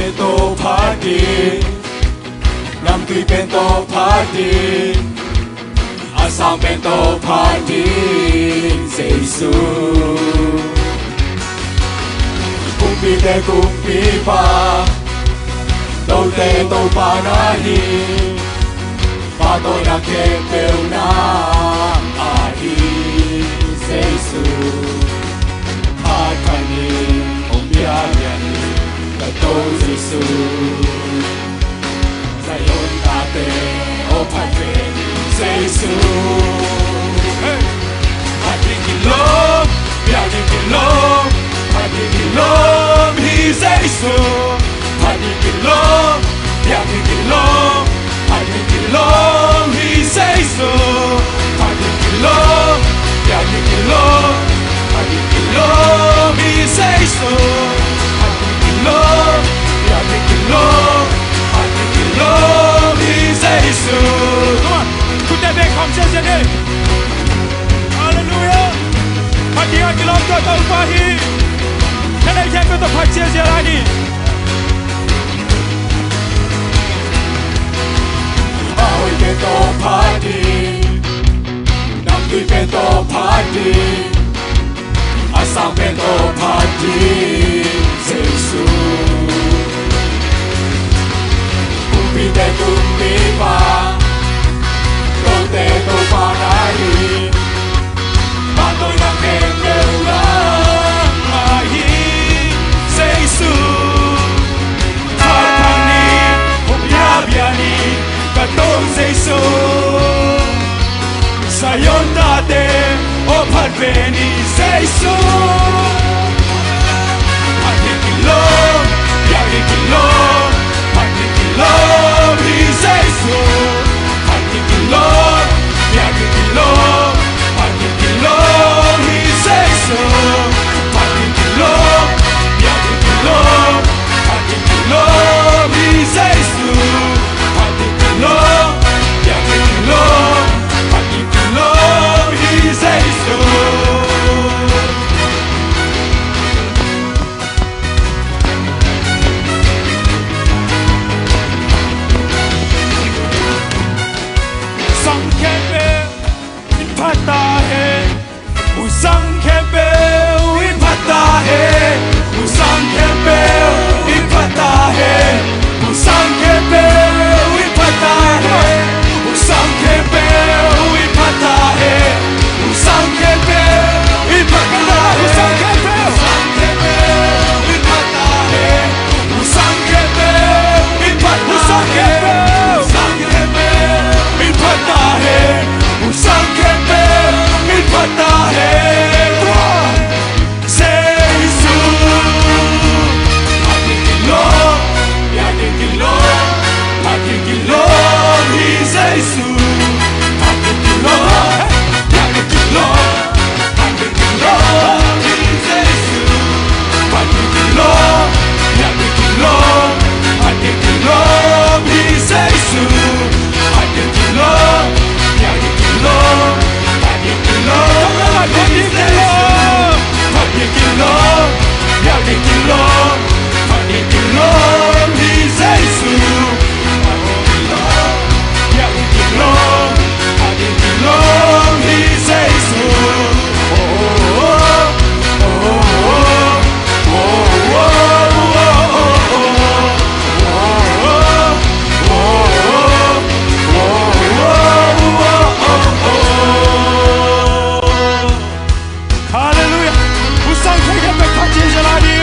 เป็นโตพักดีนำตุยเป็นโตพักดีอาสามเป็นโตพักดีเซซูกุมปีเตกุมปีปาโตเตโตปานาฮีปาโตนาเคเปลนาอาฮีเซซูอาคานีองบิอาเบียนีกะโตเซซูไซโยนตาเตโอพัดเวเซซูพัดดิกิโลบิอาดิกิโลพัดดิกิโลฮีเซซูพัดดิกิโลบิอาดิกิโลพัดดิกิโลฮีเซซูพัดดิกิโลบิอาดิกิโลพัดดิกิโลฮีเซซูพัดดิกิโลบิอาดิกิโลพัดดิกิโลฮีเซซู Come on, put that back home, just in it. Hallelujah. Pagi lagi lomba tahu pahi. Kalau yang kita pasti jalani. Ahoy bento party, nampi bento party, asam bento party, Jesu. Kumpi te kumpi pa, rote to panai, patoy na kempeula, Pahi, Jesu. Tarpani, Obiabiani, Katong Jesu. Sayon date, Opat Beni Jesu. Patikilo, Yagikilo, Patikilo, He Jesu. Patikilo, Yagikilo, Patikilo, He Jesu. Patikilo, Yagikilo, Patikilo, He Jesu. Patikilo, Yagikilo, Patikilo, He Jesu. Sang kempe, impata he. Usang kempe, impata he. Usang kempe, impata he. Usang kempe, impata he. Usang kempe, impata he. Usang kempe, impata he. Usang kempe, impata he. Usang kempe, impata he. Usang kempe, impata he. Usang kempe, impata he. Jesu. Patikilo, Yagikilo, Patikilo, He Jesu. Patikilo, Yagikilo, Patikilo, He Jesu. Patikilo, Yagikilo, Patikilo, He Jesu. Patikilo, Yagikilo, Patikilo, He Jesu. Patikilo, Yagikilo, Patikilo, He Jesu. Patikilo, Yagikilo, Patikilo, He Jesu. Oh, oh, oh, oh, oh, Hallelujah. Usang kempe kaji jalani.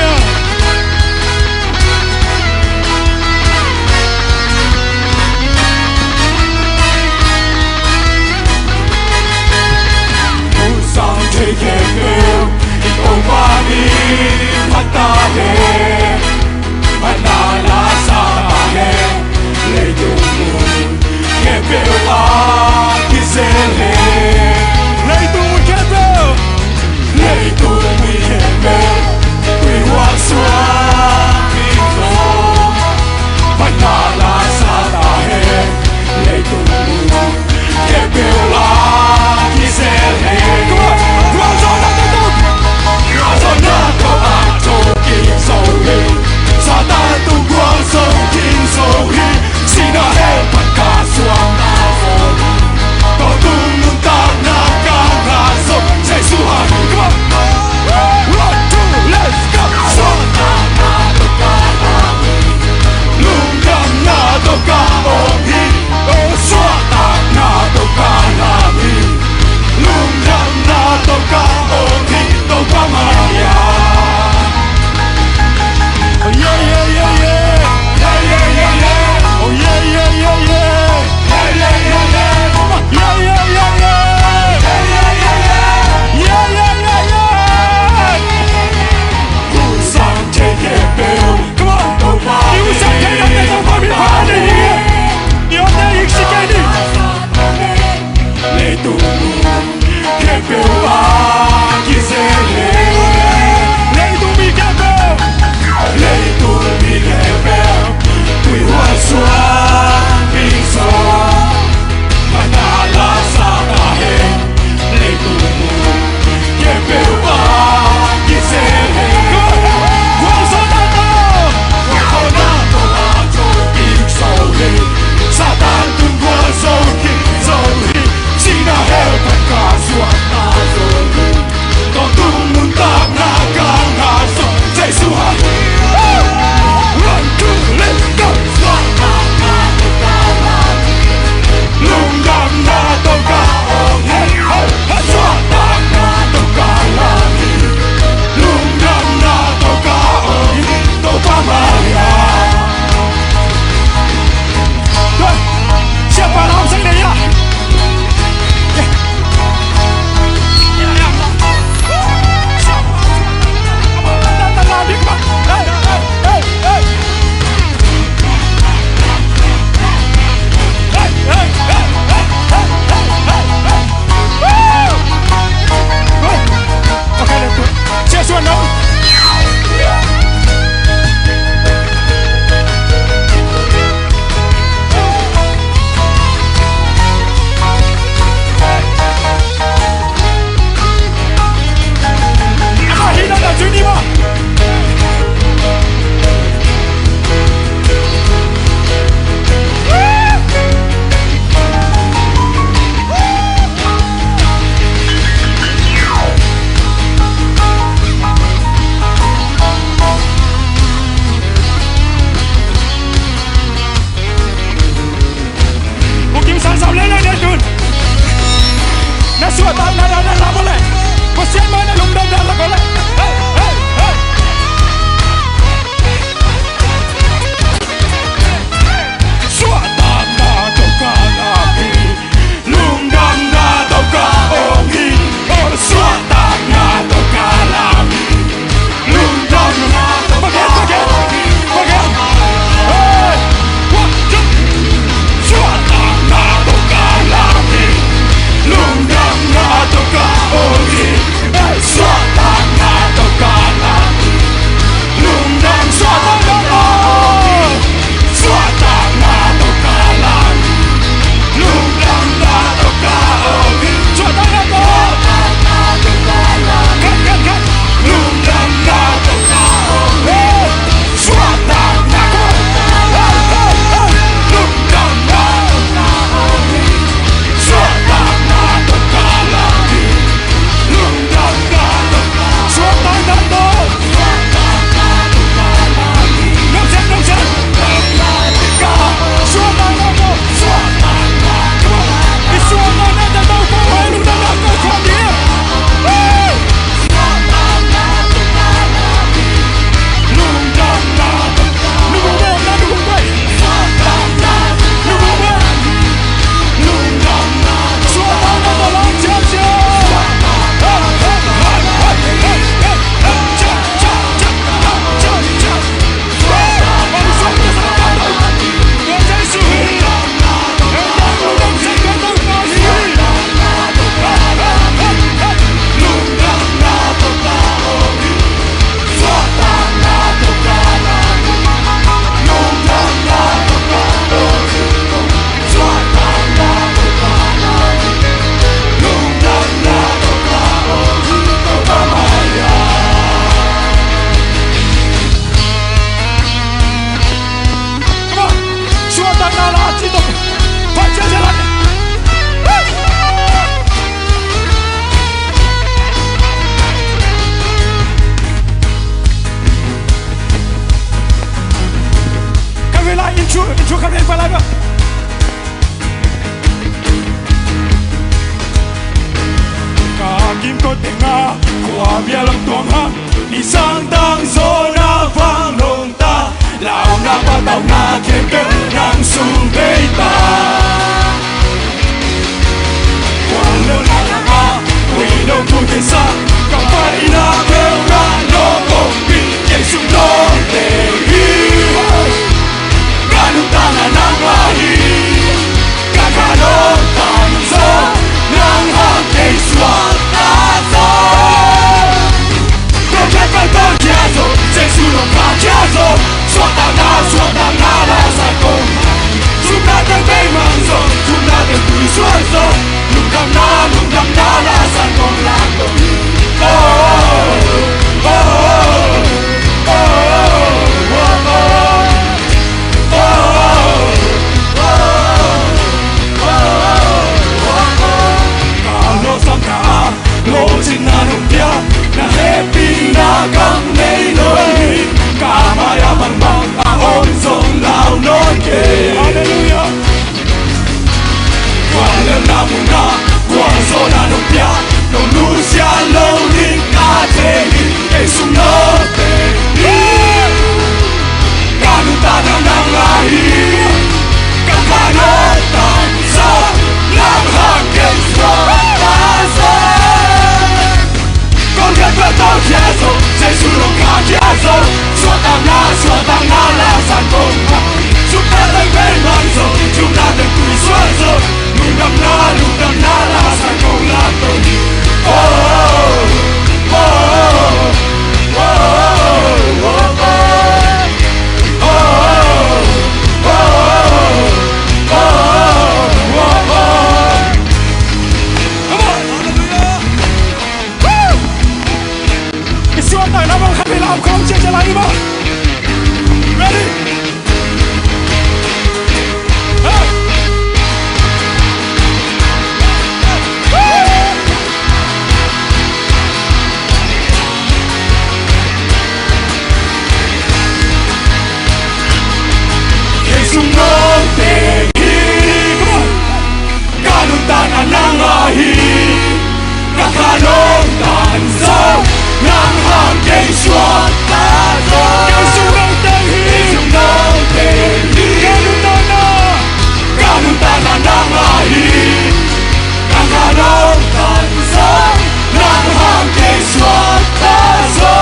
Chúa khắp lên phải lại đó. Cả kim cốt tiếng nga qua bia lòng tuồng ha đi sang tăng gió na vang lòng ta lão na ba tàu na thiên cơ nang sung bê ta qua lâu na la nga quỳ đông thu thiên sa cả phải na kêu ra nó công bị nhảy xuống nó để cả nước ta là nang hoa hi cả nó tàn gió nang hàng cây xóa ta gió con cái con cha rồi sẽ xuống lòng cả cha rồi xóa ta na là sai công chúng ta đang bay mang rồi chúng ta đang cười xóa rồi lúc đam na là sai công là công lô trên na nông tia na happy na căng nay nỗi cả mai bằng ôn dòng lao nói kề Hallelujah qua lên na mùng na qua gió na nông tia nông núi xa lâu linh ca thế để sung nó về cả nước ta đang ai cả nó tàn gió làm hàng cây xóa ta gió con cái con tao cha rồi sẽ xuống lòng cả cha rồi xóa ta na là sản công chúng ta đang bên mang rồi chúng ta đang cười xóa rồi lúc đam na là sản công là công không chết trở lại đi mà ready Jesus no te kanun tan nang ahi kakanong tan sa nang hang cây xóa ta gió Jesus no te kanun tan nang ahi kakanong tan sa nang hang cây xóa ta gió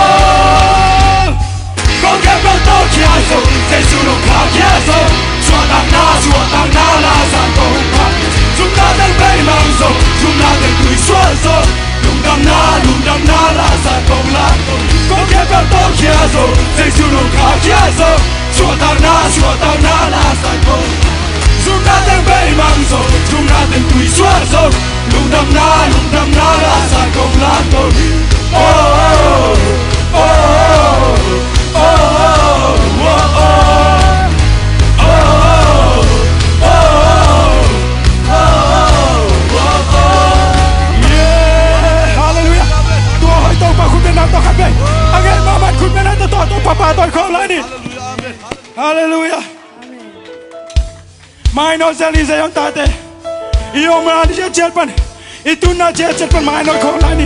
con cái con tao cha rồi Jesus no khá cha rồi xóa ta na là sản công chúng ta đang bay mang rồi chúng ta đang cười xóa rồi lúc đam na là sản công là con cái con tao cha rồi Jesus no khá cha rồi xóa ta na là sản công chúng ta đang bay mang rồi chúng ta đang cười xóa rồi lúc đam na là sản công là công Hallelujah. Mai nói sẽ lý giải ông ta thế. Yêu mà đi chết chết phần. Itu na chết chết phần mai nói không lại đi.